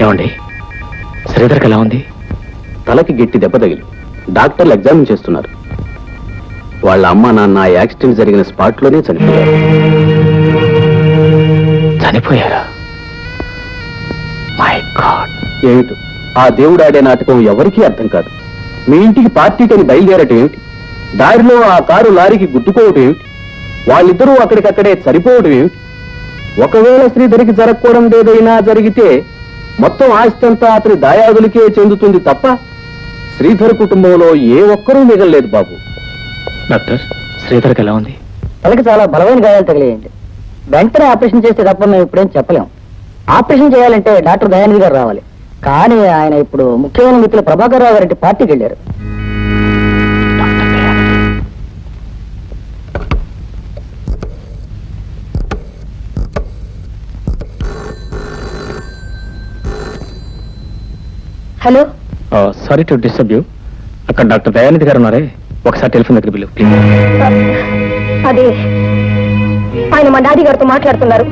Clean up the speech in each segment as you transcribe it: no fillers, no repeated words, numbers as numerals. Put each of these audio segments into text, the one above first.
ఏమండి, శ్రీధర్కి ఎలా ఉంది? తలకి గట్టి దెబ్బ తగిలి డాక్టర్లు ఎగ్జామిన్ చేస్తున్నారు. వాళ్ళ అమ్మ నాన్న యాక్సిడెంట్ జరిగిన స్పాట్లోనే చనిపోయారు. చనిపోయారా? My god! ఏమిటి ఆ దేవుడు ఆడే నాటకం ఎవరికీ అర్థం కాదు. మీ ఇంటికి పార్టీకని బయలుదేరటం ఏమిటి? దారిలో ఆ కారు లారీకి గుద్దుకోవటం ఏమిటి? వాళ్ళిద్దరూ అక్కడికక్కడే సరిపోవటం ఏమిటి? ఒకవేళ శ్రీధరికి జరగకూడదు ఏదైనా జరిగితే మొత్తం ఆస్తి అంతా అతని దాయాదులకే చెందుతుంది తప్ప శ్రీధర్ కుటుంబంలో ఏ ఒక్కరూ మిగలలేదు బాబు. డాక్టర్, శ్రీధర్కి ఎలా ఉంది? తలకి చాలా బలమైన గాయాలు తగిలేయండి. వెంటనే ఆపరేషన్ చేస్తే తప్ప మేము ఇప్పుడేం చెప్పలేం. ఆపరేషన్ చేయాలంటే డాక్టర్ దయానిధి గారు రావాలి. కానీ ఆయన ఇప్పుడు ముఖ్యమైన మిత్రులు ప్రభాకర్ రావు గారి పార్టీకి వెళ్ళారు. Hello, sorry to disturb you. అక్కడ డాక్టర్ దయానిధి గారు ఉన్నారే, ఒకసారి టెలిఫోన్ దగ్గర బిల్లు ప్లీజ్. అది ఆయన మా డాడీ గారితో మాట్లాడుతున్నారు.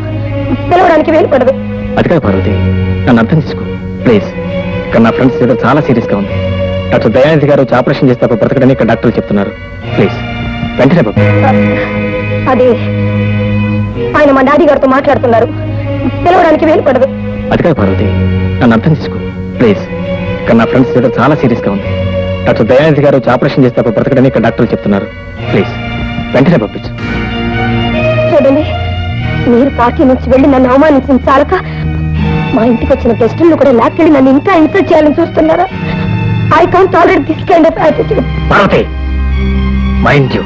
పిలవడానికి వీలు పడదు. అది కాదు పార్వతి, నన్ను అర్థం చేసుకో ప్లీజ్. ఇక్కడ నా ఫ్రెండ్స్ ఏదో చాలా సీరియస్ గా ఉంది. డాక్టర్ దయానిధి గారు వచ్చి ఆపరేషన్ చేస్తే అప్పుడు బ్రతకడని ఇక్కడ డాక్టర్లు చెప్తున్నారు. ప్లీజ్ వెంటనే బాబు. అది ఆయన మా డాడీ గారితో మాట్లాడుతున్నారు. పిలవడానికి వీలు పడదు. అది కాదు పార్వతి, నన్ను అర్థం చేసుకో ప్లీజ్. ఇక్కడ నా ఫ్రెండ్స్ ఏదో చాలా సీరియస్ గా ఉంది. డాక్టర్ దయానిధి గారు వచ్చి ఆపరేషన్ చేస్తే అప్పుడు బ్రతకడని ఇక్కడ డాక్టర్లు చెప్తున్నారు. ప్లీజ్ వెంటనే పంపించు. చూడండి, మీరు పార్టీ నుంచి వెళ్ళి నన్ను అవమానించిన చాలక మా ఇంటికి వచ్చిన గెస్టులను కూడా లాక్కెళ్ళి నన్ను ఇంకా ఇన్సల్ట్ చేయాలని చూస్తున్నారా? I can't tolerate this kind of attitude. Parvati, mind you,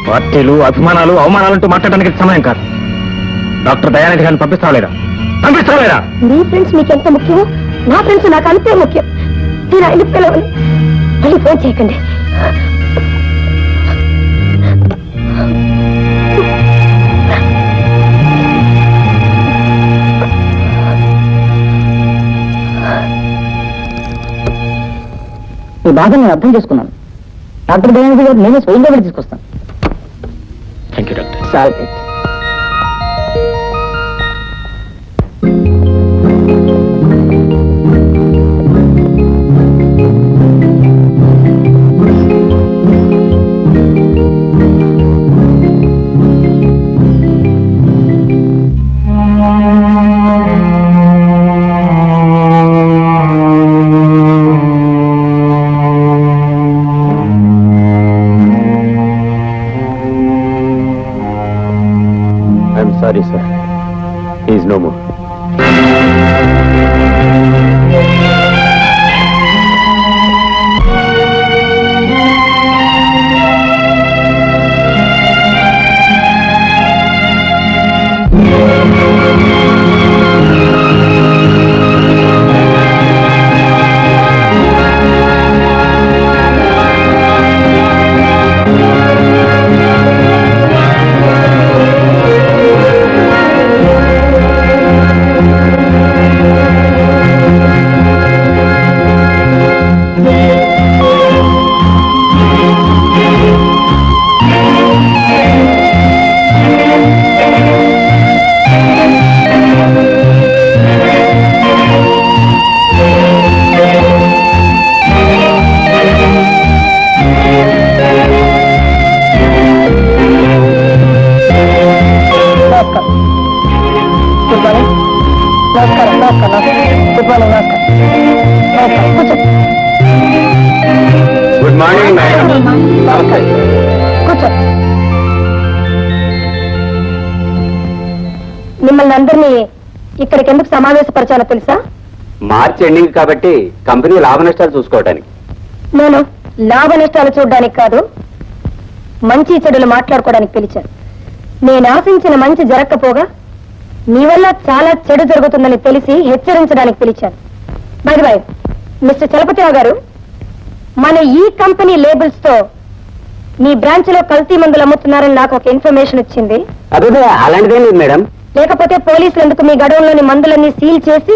పార్టీలు అభిమానాలు అవమానాలంటూ మాట్లాడడానికి సమయం కాదు. డాక్టర్ దయానిధి గారిని పంపిస్తావా లేదా? మీ ఫ్రెండ్స్ మీకు ఎంత ముఖ్యమో నా ఫ్రెండ్స్ నాకు అంతే ముఖ్యం. నేను ఆయన పిలవను. మళ్ళీ ఫోన్ చేయకండి. ఈ బాధ నేను అర్థం చేసుకున్నాను. డాక్టర్ దయానిధి గారు నేనే స్వయంగా వెళ్ళి తీసుకొస్తాను. Thank you doctor. చాలు. Sorry, sir. He is no more. Good morning, madam. మిమ్మల్ని అందరినీ ఇక్కడికి ఎందుకు సమావేశపరచాలో తెలుసా? మార్చి ఎండింగ్ కాబట్టి కంపెనీ లాభ నష్టాలు చూసుకోవడానికి. నేను లాభ నష్టాలు చూడడానికి కాదు, మంచి చెడులు మాట్లాడుకోవడానికి పిలిచాను. నేను ఆశించిన మంచి జరగకపోగా మీ వల్ల చాలా చెడు జరుగుతుందని తెలిసి హెచ్చరించడానికి పిలిచాను. బై బై మిస్టర్ చలపతిరావు గారు, మన ఈ కంపెనీ లేబుల్స్ తో మీ బ్రాంచ్ లో కల్తీ మందులు అమ్ముతున్నారని నాకు ఒక ఇన్ఫర్మేషన్ వచ్చింది. అదే అలాంటిదే లేదు మేడం. లేకపోతే పోలీసులు ఎందుకు మీ గడవంలోని మందులన్నీ సీల్ చేసి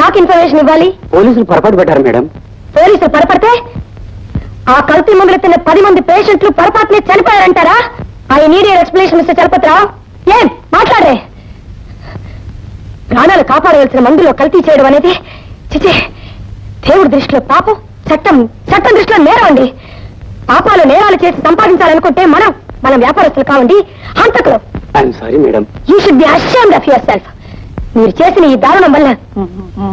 నాకు ఇన్ఫర్మేషన్ ఇవ్వాలి? పోలీసులు పొరపాటు పెట్టారు మేడం. పోలీసులు పొరపడితే ఆ కల్తీ మందులు తిన్న 10 మంది పేషెంట్లు పొరపాటునే చనిపోయారంటారా? I need your explanation mister Chalapathirao. ఏం మాట్లాడే? ప్రాణాలు కాపాడవలసిన మందులో కల్తీ చేయడం అనేది చిచే, దేవుడి దృష్టిలో పాపం, చట్టం దృష్టిలో నేరం అండి. పాపాలు నేరాలు చేసి సంపాదించాలనుకుంటే మనం వ్యాపారస్తులు కావండి, హంతకులు. I'm sorry madam. You should be ashamed of yourself. మీరు చేసిన ఈ దారుణం వల్ల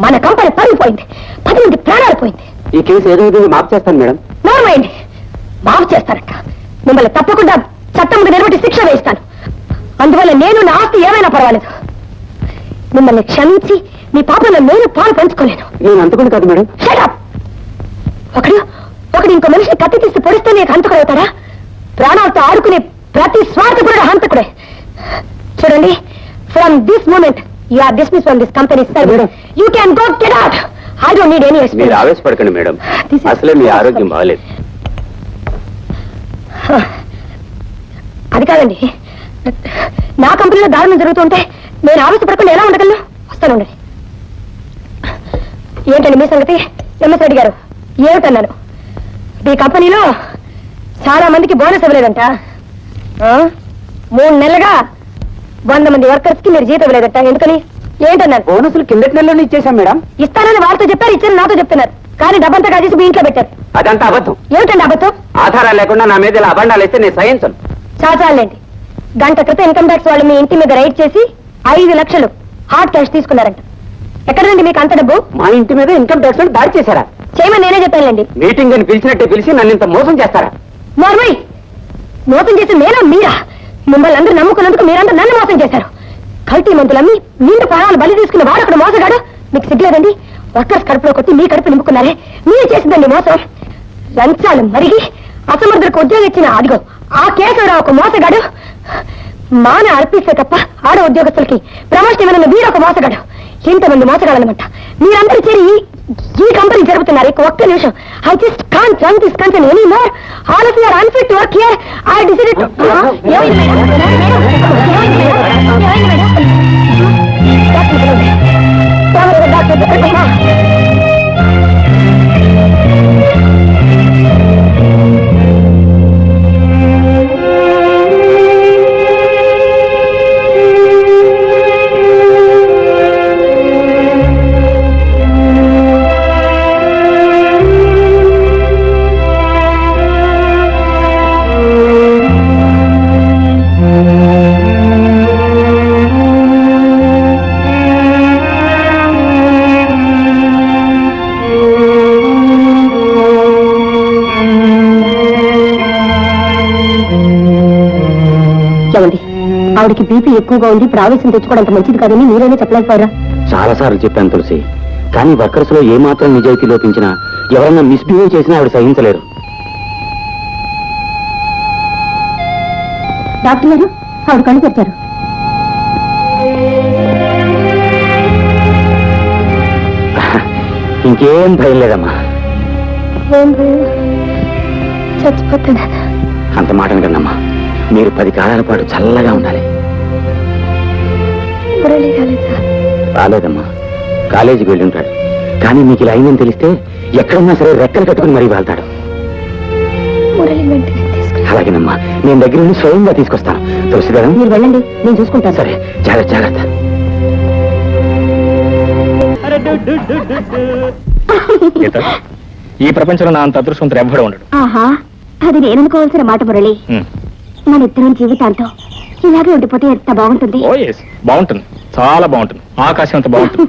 మన కంపెనీ పడిపోయింది, 10 మంది ప్రాణాలు పోయింది. ఈ కేసు ఏదో విధంగా మాఫ్ చేస్తాను మేడం. నోర్మైండి, మాఫ్ చేస్తారట. మిమ్మల్ని తప్పకుండా చట్టం ముందు నిలబెట్టి శిక్ష వేయిస్తాను. అందువల్ల నేను నా ఆస్తి ఏమైనా పర్వాలేదు. మిమ్మల్ని క్షమించి మీ పాపంలో నేను పాలు పంచుకోలేను. నేను అంతకుండా కాదు మేడం. Shut up! ఒకడు ఇంకో మనిషిని కత్తి తీసి పొడిస్తే నీకు హంతకుడవుతారా? ప్రాణాలతో ఆడుకునే ప్రతి స్వార్థకుడు హంతకుడే. చూడండి, from this moment you are dismiss from this company service. You can go, get out. I don't need any మీరు ఎక్స్పీరియన్స్. ఆవేశపడకండి మేడం, అసలే మీ ఆరోగ్యం బాగాలేదు. అది కాదండి, నా కంపెనీలో దారుణం జరుగుతుంటే నేను ఆవేశపడకుండా ఎలా ఉండగలను? వస్తాను ఉండండి. ఏంటండి మీ సంగతి? ఎంఎస్ రెడ్డి గారు, ఏమిటన్నాను? మీ కంపెనీలో చాలా మందికి బోనస్ ఇవ్వలేదంట. 3 నెలలుగా 100 మంది వర్కర్స్ కి మీరు జీతం ఇవ్వలేదంట. ఎందుకని? ఏంటన్నారు? బోనసులు కిందటి నెలలోనే ఇచ్చేసాం మేడం. ఇస్తానని వారితో చెప్పారు, ఇచ్చారని నాతో చెప్తున్నారు. కానీ డబ్బంతా కాజేసి మీ ఇంట్లో పెట్టారు. అదంతా అబద్ధం. ఏమిటండి అబద్ధం? ఆధారాలు లేకుండా నా మీద ఇలా అబండాలు వేస్తే నేను సహించను. చాచాలండి. గంట క్రితం ఇన్కమ్ ట్యాక్స్ వాళ్ళు మీ ఇంటి మీద రైడ్ చేసి 5 లక్షలు హార్డ్ క్యాష్ తీసుకున్నారంట. ఎక్కడండి మీకు అంత డబ్బు? మా ఇంటి మీద ఇన్కమ్ ట్యాక్స్ దాడి చేశారా? చేయమని నేనే చెప్పానులేండి. మీటింగ్ అని పిలిచినట్టే పిలిచి నన్ను ఇంత మోసం చేస్తారా? మోర్మై, మోసం చేసి నేనా మీరా? మిమ్మల్ని అందరూ నమ్ముకున్నందుకు మీరందరూ నన్ను మోసం చేశారు. కల్తీ మందులమ్మి నిండు ప్రాణాలు బలి తీసుకున్న వాడొకడు మోసగాడు. మీకు సిగ్గులేదండి? వర్కర్స్ కడుపులో కొట్టి మీ కడుపు నింపుకున్నారే, మీరు చేసిందండి మోసం. లంచాలు మరిగి అసమర్థులకు ఉద్యోగం ఇచ్చిన అదిగో ఆ కేశవరావు ఒక మోసగాడు. మాన అర్పిస్తే తప్ప ఆడ ఉద్యోగస్తులకి ప్రమోషన్ ఇవ్వనున్న వీరొక మోసగాడు. ఇంతమంది మోసగాడనమాట. మీరందరూ చేరి ఈ కంపెనీ జరుపుతున్నారు. ఒక్క నిమిషం. I just can't run this company any more. All of you are unfit to work here. I decided to ఆవిడికి బీపీ ఎక్కువగా ఉంది, ఇప్పుడు ఆవేశం తెచ్చుకోవడం అంత మంచిది కాదని మీరైనా చెప్పలేకపోయారా? చాలా సార్లు చెప్పాను తులసి, కానీ వర్కర్స్ లో ఏ మాత్రం నిజాయితీ లోపించినా, ఎవరన్నా మిస్బిహేవ్ చేసినా ఆవిడ సహించలేరు. డాక్టర్ గారు, ఆవిడ కళ్ళు తెచ్చారు. ఇంకేం భయం లేదమ్మా. చచ్చిపోతాను. అంత మాట కన్నమ్మా, మీరు 10 కాలాల పాటు చల్లగా ఉండాలి. రాలేదమ్మా, కాలేజీకి వెళ్ళి ఉంటాడు. కానీ మీకు ఇలా అయిందని తెలిస్తే ఎక్కడన్నా సరే రెక్కలు కట్టుకుని మరీ వెళ్తాడు. అలాగేనమ్మా, నేను దగ్గర నుండి స్వయంగా తీసుకొస్తాను. తులసి గారు, మీరు వెళ్ళండి, నేను చూసుకుంటాను. సరే, జాగ్రత్త జాగ్రత్త. ఈ ప్రపంచంలో నా అంత అదృష్టవంతుడు ఎవ్వడూ ఉండడు. ఆహా, అది నేననుకోవాల్సిన మాట మురళి. మన ఇద్దరం జీవితాంతో ఇలాగే ఉండిపోతే ఎంత బాగుంటుంది. ఓ ఎస్, బాగుంటుంది, చాలా బాగుంటుంది. ఆకాశం అంత బాగుంటుంది.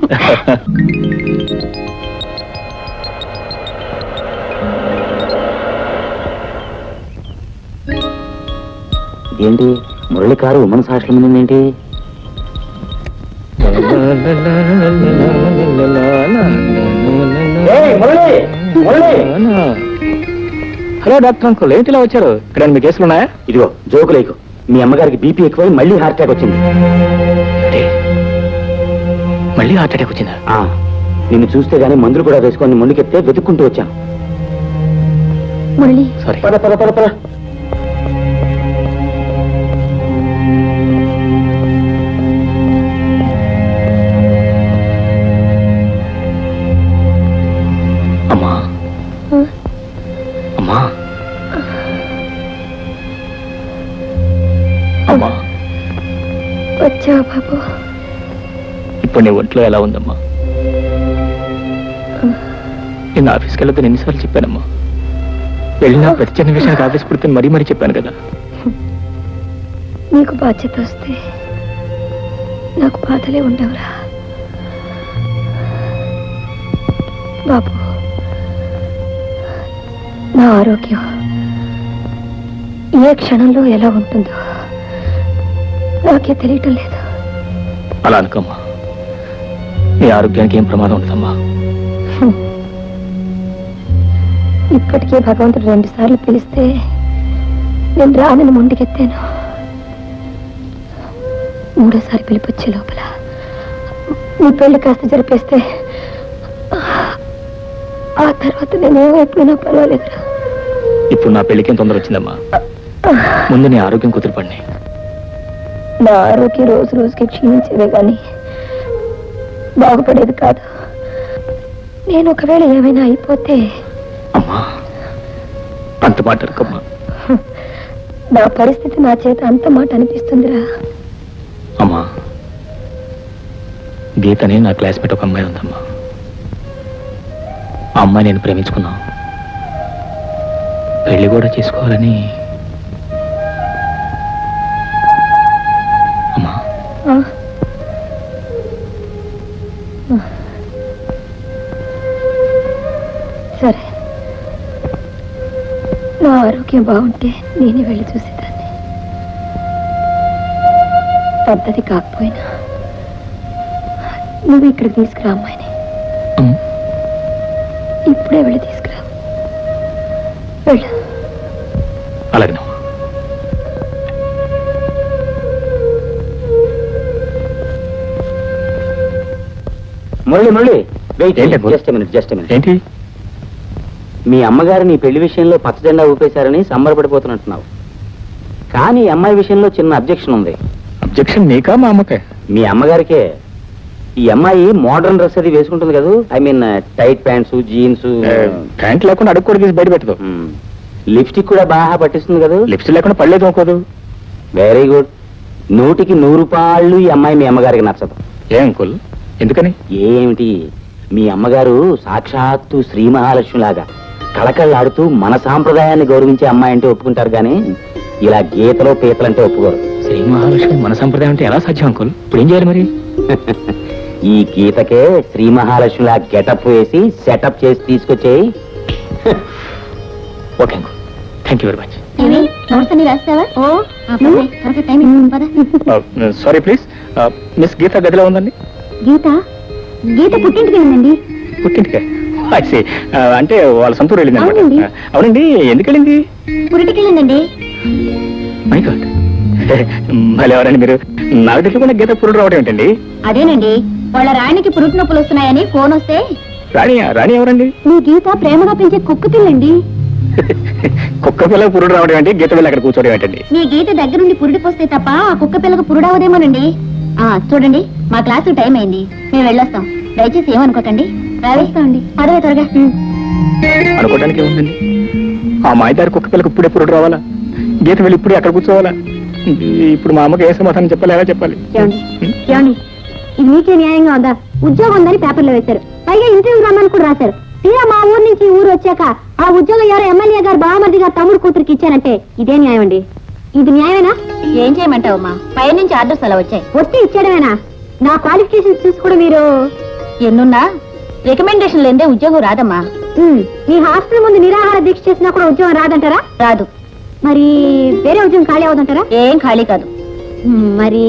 ఏంటి మురళి కారు ఉమెన్స్ హాస్టల్ మీద ఏంటి? హలో డాక్టర్ అంకుల్, ఏంటి ఇలా వచ్చారు? ఇక్కడ మీ కేసులు ఉన్నాయా? ఇదిగో జోకు లేకు, మీ అమ్మగారికి బీపీ ఎక్కువై మళ్ళీ హార్ట్ అటాక్ వచ్చింది. మళ్ళీ హార్ట్ అటాక్ వచ్చిందా? నిన్ను చూస్తే గానీ మందులు కూడా వేసుకొని ముందుకెత్తే వెతుక్కుంటూ వచ్చాను. మురళి, సారీ. పద పద పద పద. అమ్మా అమ్మా అమ్మా, వచ్చావా బాబు? ఇప్పుడు నీ ఒంట్లో ఎలా ఉందమ్మా? నిన్న ఆఫీస్కి వెళ్ళొద్దని ఎన్నిసార్లు చెప్పానమ్మా. వెళ్ళినా ప్రతి చిన్న విషయానికి ఆఫీస్ పుడుతుంది మరీ మరీ చెప్పాను కదా. నీకు బాధ్యత వస్తే నాకు బాధలే ఉండవురా బాబు. నా ఆరోగ్యం ఏ క్షణంలో ఎలా ఉంటుందో నాకే తెలియటం లేదు. అలా అనుకోమ్మా, నీ ఆరోగ్యానికి ఏం ప్రమాదం ఉండదమ్మా. ఇప్పటికే భగవంతుడు 2 సార్లు పిలిస్తే నేను రానని ముందుకెత్తాను. 3సారి పిలిపొచ్చే లోపల నీ పెళ్లి కాస్త జరిపేస్తే ఆ తర్వాత నేనేమైపోయినా పర్వాలేదురా. ఇప్పుడు నా పెళ్లికేం తొందర వచ్చిందమ్మా. ముందు నీ ఆరోగ్యం కుదిరిపడి. నా ఆరోగ్యం రోజు రోజుకి క్షీణించేదే గాని బాగుపడేది కాదు. నేను ఒకవేళ ఏమైనా అయిపోతే అమ్మా, అంత మాట అనుకోమ్మా. నా పరిస్థితి నా చేత అంత మాట అనిపిస్తుందిరా. అమ్మా, గీతని నా క్లాస్మేట్ ఒక అమ్మాయి ఉందమ్మా. ఆ అమ్మాయి నేను ప్రేమించుకున్నా, పెళ్లి కూడా చేసుకోవాలని. అమ్మా, ఆ. సరే, నా ఆరోగ్యం బాగుంటే నేనే వెళ్ళి చూసేదాన్ని. పద్ధతి కాకపోయినా నువ్వు ఇక్కడికి తీసుకురా అమ్మాయిని. అమ్మా. ఇప్పుడే వెళ్ళి తీసుకురా. వెళ్ళు. అలాగేనమ్మా. మురళి వెయిట్, ఏంటి అబ్బు? Just minute. ఏంటి? మీ అమ్మగారు నీ పెళ్లి విషయంలో పచ్చజెండా ఊపేశారని సంబరపడిపోతున్నట్టున్నావు. కానీ ఈ అమ్మాయి విషయంలో చిన్న అబ్జెక్షన్ ఉంది. అబ్జెక్షన్ నీకా మా అమ్మకే? మీ అమ్మగారికే. ఈ అమ్మాయి మోడర్న్ డ్రెస్ అది వేసుకుంటుంది కదా, I mean tight pants, jeans. Pant లేకుండా అడుగు కూడా తీసి బయట పెట్టదు. లిప్స్టిక్ కూడా బాగా పట్టిస్తుంది కదా. లిప్స్టిక్ లేకుండా పడలేదు అనుకోదు. Very good. 100కి 100 రూపాయలు ఈ అమ్మాయి మీ అమ్మగారికి నచ్చదు. ఏం అంకుల్, ఎందుకని? ఏమిటి, మీ అమ్మగారు సాక్షాత్తు శ్రీ మహాలక్ష్మిలాగా కళకళలాడుతూ మన సాంప్రదాయాన్ని గౌరవించే అమ్మాయి అంటే ఒప్పుకుంటారు కానీ ఇలా గీతలో పీతలంటే ఒప్పుకోరు. శ్రీ మహాలక్ష్మి మన సంప్రదాయం అంటే ఎలా సాధ్యం అంకుల్? ఇప్పుడు ఏం చేయాలి మరి? ఈ గీతకే శ్రీ మహాలక్ష్మిలా గెటప్ వేసి సెటప్ చేసి తీసుకొచ్చేయి. Okay uncle, thank you very much. Sorry please, miss Geetha గదిలో ఉందండి. గీత గీత పుట్టింటికి వెళ్ళండి. పుట్టింటికే? I see. అంటే వాళ్ళ సొంతూరు వెళ్ళింది అవునండి. అవునండి, ఎందుకు వెళ్ళింది? పురిటికి వెళ్ళండి. మై గాడ్, మళ్ళీ ఎవరండి మీరు? నాకు తెలియకుండా గీత పురుడు రావడం ఏంటండి? అదేనండి, వాళ్ళ రాణికి పురుటి నొప్పులు వస్తున్నాయని ఫోన్ వస్తే. రాణి ఎవరండి? మీ గీత ప్రేమగా పెంచే కుక్క పిల్లండి. కుక్క పిల్ల పురుడు రావడం ఏంటి, గీత పిల్ల అక్కడ కూర్చోవడం ఏంటండి? మీ గీత దగ్గరుండి పురుడి పోస్తే తప్ప ఆ కుక్క పిల్లకు పురుడవదేమోనండి. చూడండి, మా క్లాసు టైం అయింది, మేము వెళ్ళొస్తాం. దయచేసి ఏమనుకోకండి. రావేస్తామండి. అదే త్వరగా. అనుకోవడానికి ఏముందండి? ఆ మాయదారి కుక్క పిల్లకు ఇప్పుడే పురుడు రావాలా? గీత వెళ్ళి ఇప్పుడే అక్కడ కూర్చోవాలా? ఇప్పుడు మా అమ్మకి ఏ సమాధానం చెప్పాలి, ఎలా చెప్పాలి? ఏమండి, ఇది మీకే న్యాయంగా ఉందా? ఉద్యోగం ఉందని పేపర్లో వేశారు, పైగా ఇంటర్వ్యూ రమ్మని కూడా రాశారు. తీరా మా ఊరు నుంచి ఊరు వచ్చాక ఆ ఉద్యోగం ఎవరో ఎమ్మెల్యే గారు బావమరిది గారు తమ్ముడు కూతురికి ఇచ్చానంటే ఇదే న్యాయం అండి? ఇది న్యాయమేనా? ఏం చేయమంటావమ్మా, పై నుంచి ఆర్డర్స్ అలా వచ్చాయి. వచ్చి ఇచ్చేయడమేనా? నా క్వాలిఫికేషన్స్ చూసి కూడా మీరు ఎన్నున్నా రికమెండేషన్ లేదే ఉద్యోగం రాదమ్మా. మీ హాస్టల్ ముందు నిరాహార దీక్ష చేసినా కూడా ఉద్యోగం రాదంటారా? రాదు. మరి వేరే ఉద్యోగం ఖాళీ అవుతుంటారా? ఏం ఖాళీ కాదు. మరి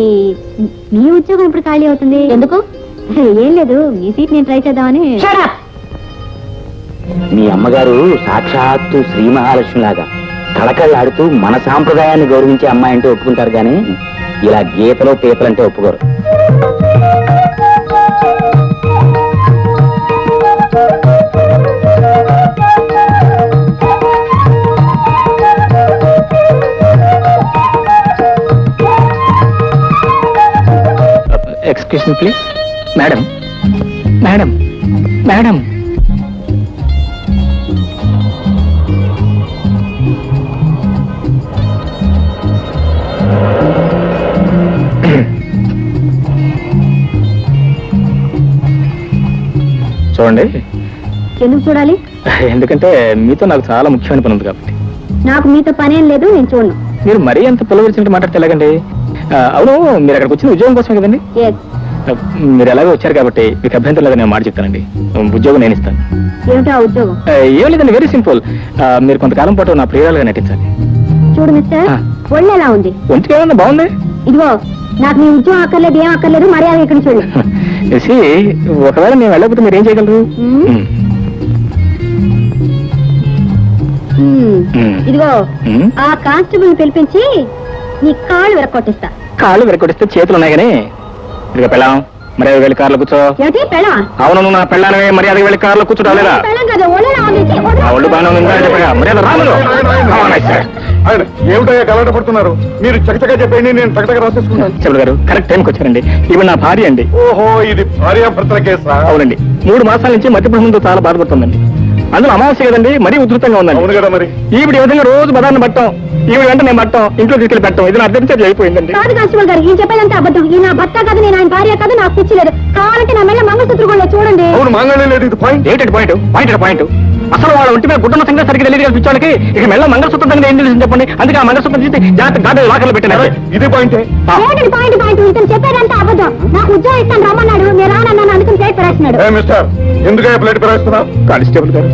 మీ ఉద్యోగం ఇప్పుడు ఖాళీ అవుతుంది ఎందుకు? ఏం లేదు, మీ సీట్ నేను ట్రై చేద్దామని. మీ అమ్మగారు సాక్షాత్తు శ్రీ మహాలక్ష్మిలాగా కళకళలాడుతూ మన సాంప్రదాయాన్ని గౌరవించే అమ్మాయి అంటే ఒప్పుకుంటారు కానీ ఇలా గీతలో పీతలంటే ఒప్పుకోరు. Excuse me please. Madam, madam, madam. చూడండి, ఎందుకు చూడాలి? ఎందుకంటే మీతో నాకు చాలా ముఖ్యమైన పని ఉంది కాబట్టి. నాకు మీతో పనేం లేదు, నేను చూడను. మీరు మరీ అంత పొలవరిచినట్టు మాట్లాడితే ఎలాగండి? అవును, మీరు అక్కడికి వచ్చిన ఉద్యోగం కోసమే కదండి? Yes. మీరు ఎలాగో వచ్చారు కాబట్టి మీకు అభ్యంతరం లేదని నేను మాట చెప్తానండి. ఉద్యోగం నేను ఇస్తాను. ఏమిటా ఉద్యోగం? ఏం లేదండి, వెరీ సింపుల్. మీరు కొంతకాలం పాటు నా ప్రియురాలుగా నటించాలి. చూడు మిస్టర్, ఒళ్ళు ఎలా ఉంది? ఒంటికి ఏమన్నా బాగుంది. ఇదిగో, నాకు నీ ఉద్యోగం అక్కర్లేదు, ఏం అక్కర్లేదు, మర్యాద ఇక్కడ చూడు. See, ఒకవేళ నేను వెళ్ళకపోతే మీరు ఏం చేయగలరు? ఇదిగో, ఆ కానిస్టేబుల్ పిలిపించి నీ కాళ్ళు విరక్కొట్టిస్తా. కాళ్ళు విరగొడిస్తే చేతులు ఉన్నాయి కానీ ఇదిగో పెళ్ళాం, మర్యాద వెళ్ళి కార్లో కూర్చో. ఏమిటి పెళ్ళా? అవును, నువ్వు నా పెళ్ళానవే, మర్యాద వెళ్ళి కార్లో కూర్చోటా లేదా? పెళ్ళం కదా, ఒళ్ళేలా ఉంది? ఆ ఒళ్ళు బాగానే ఉందా చెప్పగా మర్యాద రాములు. ఏమిటయ్యా కలట పడుతున్నారు? మీరు చకచకా చెప్పండి, నేను చకచక రాసేసుకుంటాను. చెవులు గారు కరెక్ట్ టైంకి వచ్చారండి. ఇవి నా భార్య అండి. ఓహో, ఇది భార్యాభర్తల కేసా? అవునండి, 3 మాసాల నుంచి మధ్యప్రభుత్వంతో చాలా బాధపడుతుందండి. అందులో అమావాస్య కదండి, మరీ ఉధృతంగా ఉందండి. అవును కదా మరి. ఈవిడ ఈ విధంగా రోజు బదాన్ని పట్టం, ఈవిడ వెంట నేను పట్టం, ఇంట్లో తీసుకెళ్ళి పెట్టం, ఇది నా అర్థం చేతి అయిపోయిందండి. కాదు కానిస్టేబుల్ గారు, ఈయన చెప్పేదంతా అబద్ధం. ఈ నా భర్త కాదు, నేను ఆయన భార్య కాదు, నాకు పిచ్చి లేదు. కావాలంటే నా మెల్ల మంగళసూత్రం కూడా చూడండి. అవును, మాంగళ్యం లేదు. ఇది పాయింట్. ఏంటంటే పాయింట్ అసలు వాళ్ళ ఒంటి మీద గుడ్డన్న సంగతి సరిగ్గా తెలియదు కదా పిచ్చోళ్ళకి. ఇక మెల్ల మంగళసూత్రం సంగతి ఏం తెలిసింది చెప్పండి. అందుకే ఆ మంగళసూత్రం తీసి జాగ్రత్త గాడి లాకర్లో పెట్టినారు. ఇది పాయింటే. ఏంటండి పాయింట్? ఇతను చెప్పేదంతా అబద్ధం. నాకు ఉద్యోగం ఇస్తాను రమ్మన్నాడు, నేను రానన్నాను, అందుకని ప్లేట్ పెరాసినాడు. మిస్టర్, ఎందుకయ్యా ప్లేట్ పెరాస్తున్నావు? కానిస్టేబుల్ గారు,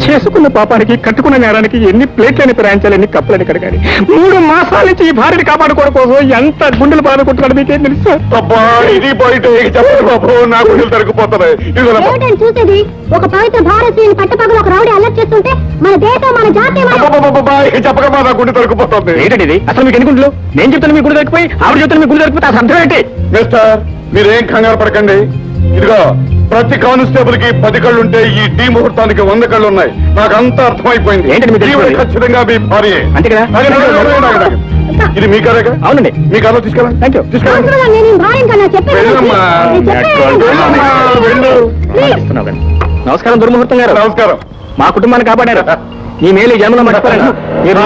చేసుకున్న పాపానికి కట్టుకున్న నేరానికి ఎన్ని ప్లేట్లని ప్రయాణించాలి, ఎన్ని కప్పులని కడగాలి. 3 మాసాల నుంచి ఈ భార్యని కాపాడుకోవడం కోసం ఎంత గుండెలు బాధకుంటున్నాడు మీకేం తెలుసు? అబ్బా, ఇది పాయింట్. చెప్పండి బాబు, నా గుండెలు తరుగుపోతున్నాయి. ఏమిటండి చూసేది? ఒక పవిత్ర భారతీయుని పట్టపగలు ఒక రౌడీ అల్లరి చేస్తుంటే మన దేశం, మన జాతి, చెప్పకమ్మా, నా గుండె తరుగుపోతుంది. ఏంటండి ఇది? అసలు మీకు ఎన్ని గుండెలు? నేను చెప్తాను మీ గుడి దొరికిపోయి, ఆవిడ చెప్తాను మీ గుడి దొరికిపోతే అసలు అర్థం ఏంటి? మిస్టర్, మీరేం కంగారు పడకండి. ఇదిగో, ప్రతి కానిస్టేబుల్ కి 10 కళ్ళుంటే ఈ టీ ముహూర్తానికి 100 కళ్ళు ఉన్నాయి. నాకు అంతా అర్థమైపోయింది. ఏంటండి మీరు ఈవిడ ఖచ్చితంగా మీ భార్య. అంతే కదా? ఇది మీ కారేగా? అవునండి. మీ కారులో తీసుకెళ్ళండి. Thank you. తీసుకెళ్ళండి. నేను ఈ భార్య కన్నా వెళ్ళమ్మా. వెళ్ళు. నమస్కారం దుర్ముహూర్తం గారు. నమస్కారం. మా కుటుంబాన్ని కాపాడారు. ఈ మేలు ఈ జన్మలో మర్చిపోయాను. మీరు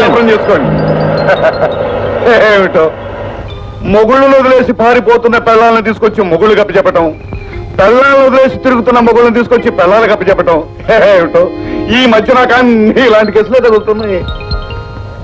అర్థం చేసుకోండి. ఏమిటో మొగుళ్ళు వదిలేసి పారిపోతున్న పిల్లల్ని తీసుకొచ్చి మొగుళ్ళు కప్పి చెప్పటం, పిల్లల్ని వదిలేసి తిరుగుతున్న మొగుళ్ళని తీసుకొచ్చి పిల్లలు కప్పి చెప్పటం. ఏమిటో ఈ మధ్య నాకు అన్ని ఇలాంటి కేసులే తగులుతున్నాయి.